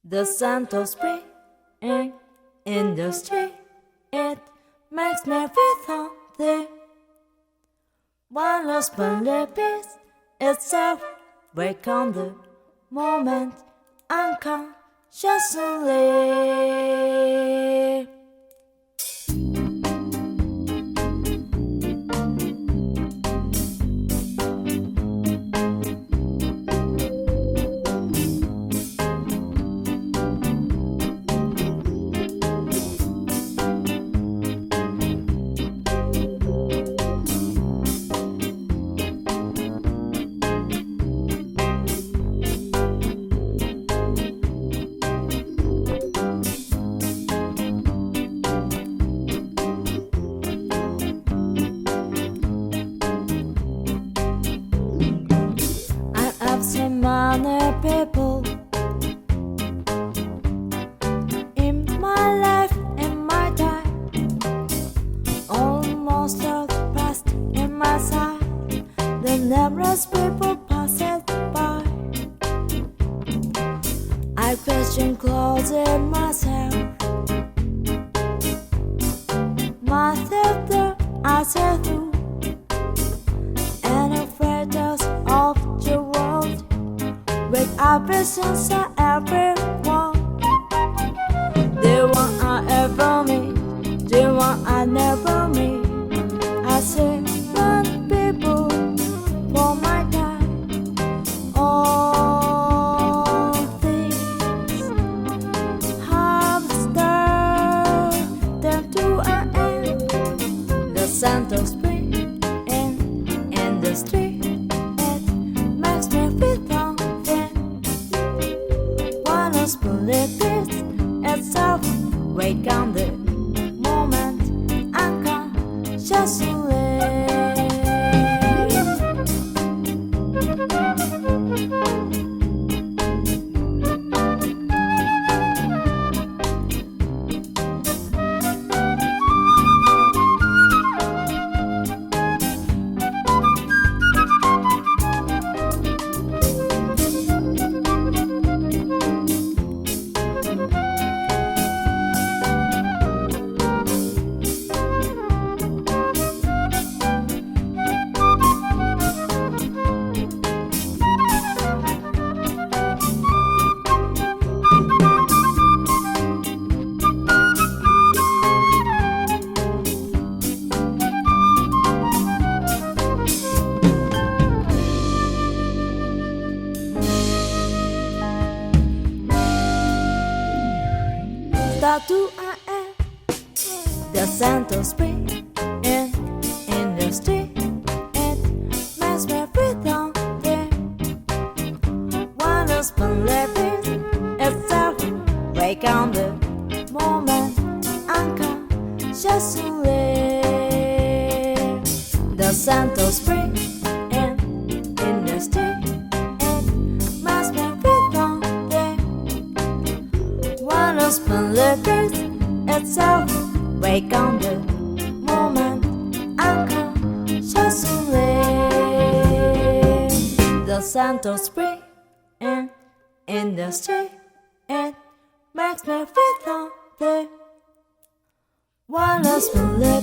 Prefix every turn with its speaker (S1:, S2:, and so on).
S1: The scent of spring in the street, it makes me feel something. One lost belief itself, break on the moment unconsciously. Many people in my life, in my time, almost all past in my sight. The numerous people passed by. I question closing myself there, I say through, and afraid of the world. With absence of everyone, the one I ever meet, the one I never meet. I see one people for my time. All things have started them to an end. The scent of spring in the street, it makes me feel believe itself, wake on the moment unconsciously. To I am the scent of spring in the street. It makes me feel something. One lost belief itself, wake on the moment unconsciously. The scent of spring in the street. It makes me feel something. One lost belief itself, wake on the moment unconsciously. The scent of spring in the street, it makes me feel something. One lost belief